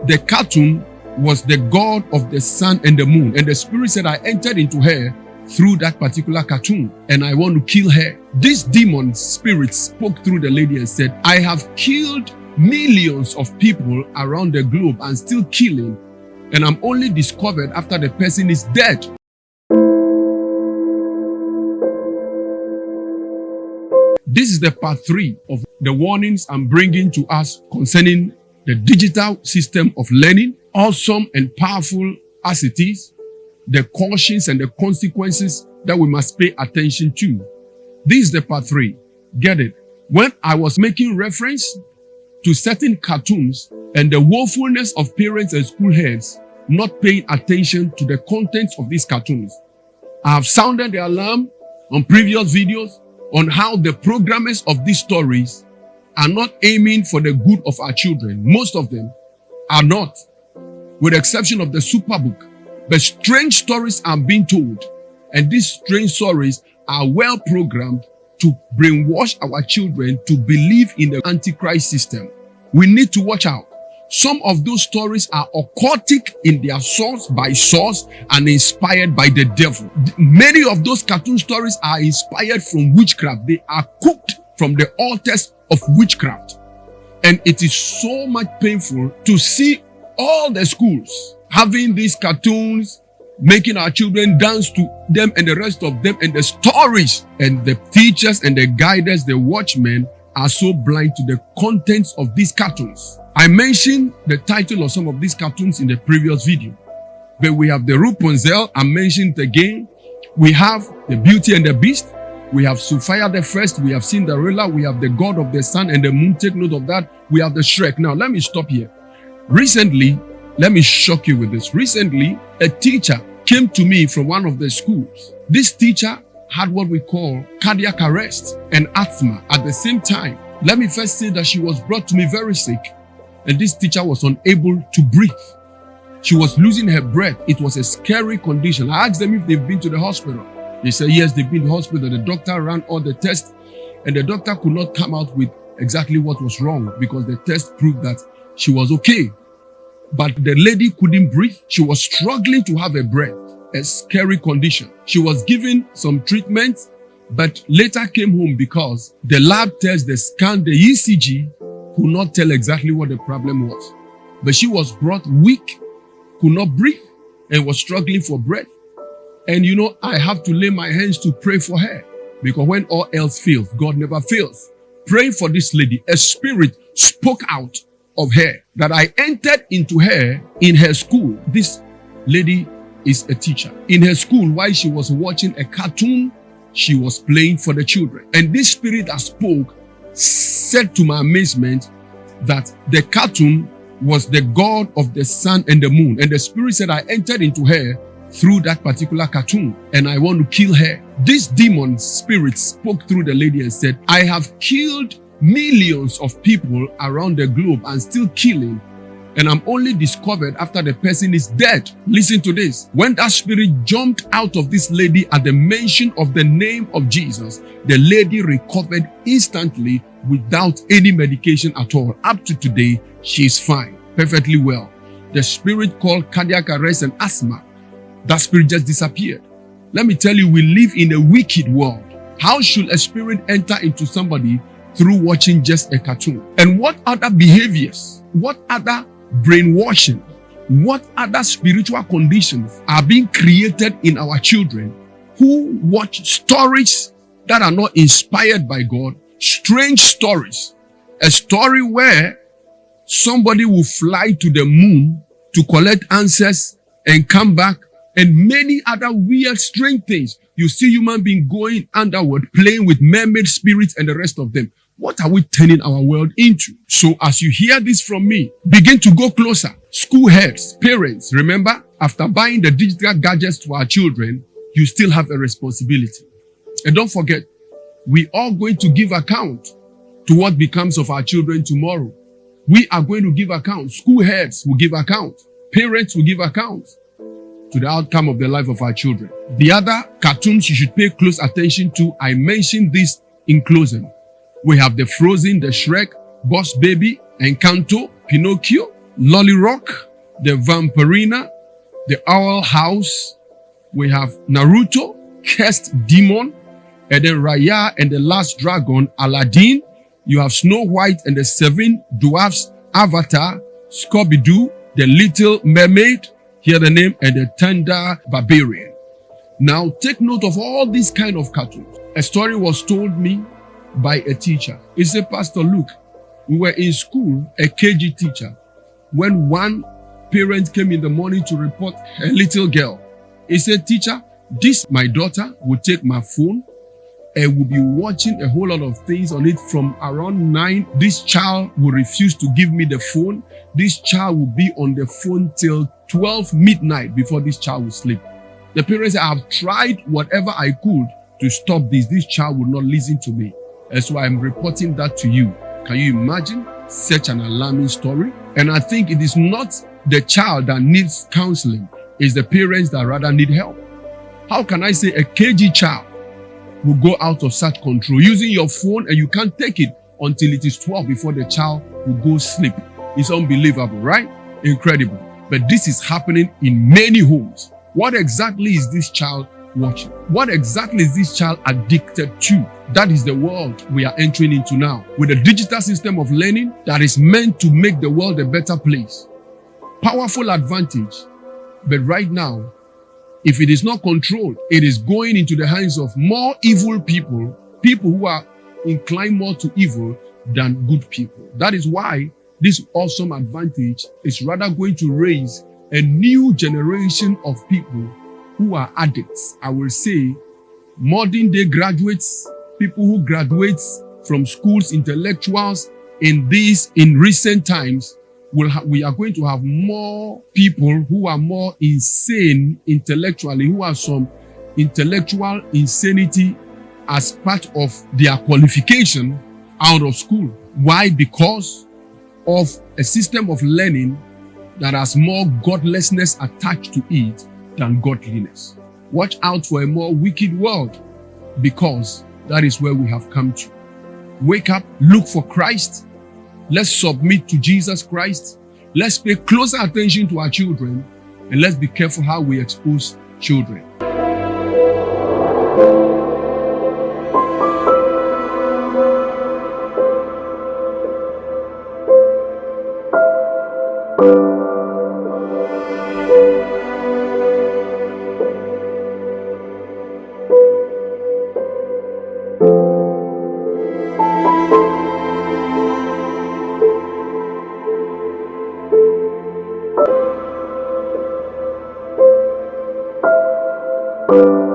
the cartoon was the god of the sun and the moon. And the spirit said, I entered into her through that particular cartoon and I want to kill her. This demon spirit spoke through the lady and said, I have killed millions of people around the globe and still killing, and I'm only discovered after the person is dead. This is the part 3 of the warnings I'm bringing to us concerning the digital system of learning, awesome and powerful as it is, the cautions and the consequences that we must pay attention to. This is the part 3. Get it? When I was making reference to certain cartoons and the woefulness of parents and school heads not paying attention to the contents of these cartoons, I have sounded the alarm on previous videos on how the programmers of these stories are not aiming for the good of our children. Most of them are not, with the exception of the Superbook. But strange stories are being told, and these strange stories are well programmed to brainwash our children to believe in the Antichrist system. We need to watch out. Some of those stories are occultic in their source by source and inspired by the devil. Many of those cartoon stories are inspired from witchcraft. They are cooked from the altars of witchcraft. And it is so much painful to see all the schools having these cartoons, making our children dance to them and the rest of them and the stories. And the teachers and the guiders, the watchmen, are so blind to the contents of these cartoons. I mentioned the title of some of these cartoons in the previous video. But we have the Rapunzel, I mentioned it again. We have the Beauty and the Beast. We have Sophia the First. We have Cinderella. We have the God of the Sun and the Moon. Take note of that. We have the Shrek. Now, let me stop here. Recently, let me shock you with this. Recently, a teacher came to me from one of the schools. This teacher had what we call cardiac arrest and asthma at the same time. Let me first say that she was brought to me very sick, and this teacher was unable to breathe. She was losing her breath. It was a scary condition. I asked them if they've been to the hospital. They said, yes, they've been to the hospital. The doctor ran all the tests, and the doctor could not come out with exactly what was wrong because the test proved that she was okay. But the lady couldn't breathe. She was struggling to have a breath, a scary condition. She was given some treatment, but later came home because the lab test, the scan, the ECG could not tell exactly what the problem was. But she was brought weak, could not breathe, and was struggling for breath. And you know, I have to lay my hands to pray for her because when all else fails, God never fails. Pray for this lady. A spirit spoke out of her that I entered into her in her school. This lady is a teacher. In her school, while she was watching a cartoon, she was playing for the children. And this spirit that spoke said to my amazement that the cartoon was the God of the sun and the moon. And the spirit said, I entered into her through that particular cartoon and I want to kill her. This demon spirit spoke through the lady and said, I have killed millions of people around the globe and still killing, and I'm only discovered after the person is dead. Listen to this. When that spirit jumped out of this lady at the mention of the name of Jesus, the lady recovered instantly without any medication at all. Up to today, she is fine, perfectly well. The spirit called cardiac arrest and asthma, that spirit just disappeared. Let me tell you, we live in a wicked world. How should a spirit enter into somebody through watching just a cartoon? And what other behaviors, what other brainwashing, what other spiritual conditions are being created in our children who watch stories that are not inspired by God, strange stories, a story where somebody will fly to the moon to collect answers and come back, and many other weird, strange things. You see human beings going underworld, playing with mermaid spirits and the rest of them. What are we turning our world into? So as you hear this from me, begin to go closer. School heads, parents, remember, after buying the digital gadgets to our children, you still have a responsibility. And don't forget, we are going to give account to what becomes of our children tomorrow. We are going to give account. School heads will give account. Parents will give account to the outcome of the life of our children. The other cartoons you should pay close attention to, I mentioned this in closing. We have the Frozen, the Shrek, Boss Baby, Encanto, Pinocchio, Lolly Rock, the Vampirina, the Owl House. We have Naruto, Cursed Demon, and then Raya and the Last Dragon, Aladdin. You have Snow White and the Seven Dwarfs, Avatar, Scooby-Doo, the Little Mermaid, hear the name, and the Tender Barbarian. Now take note of all these kind of cartoons. A story was told me by a teacher. He said, Pastor Luke, we were in school, a KG teacher, when one parent came in the morning to report a little girl. He said, teacher, my daughter will take my phone and will be watching a whole lot of things on it from around 9. This child will refuse to give me the phone. This child will be on the phone till 12 midnight before this child will sleep. The parents said, I've tried whatever I could to stop this. This child will not listen to me. And so I'm reporting that to you. Can you imagine such an alarming story? And I think it is not the child that needs counseling. It's the parents that rather need help. How can I say a KG child will go out of such control using your phone and you can't take it until it is 12 before the child will go sleep? It's unbelievable, right? Incredible. But this is happening in many homes. What exactly is this child watching? What exactly is this child addicted to? That is the world we are entering into now, with a digital system of learning that is meant to make the world a better place. Powerful advantage. But right now, if it is not controlled, it is going into the hands of more evil people, people who are inclined more to evil than good people. That is why this awesome advantage is rather going to raise a new generation of people who are addicts. I will say modern day graduates, people who graduate from schools, intellectuals in recent times. We are going to have more people who are more insane intellectually, who have some intellectual insanity as part of their qualification out of school. Why? Because of a system of learning that has more godlessness attached to it than godliness. Watch out for a more wicked world, because that is where we have come to. Wake up, look for Christ. Let's submit to Jesus Christ. Let's pay closer attention to our children, and let's be careful how we expose children. you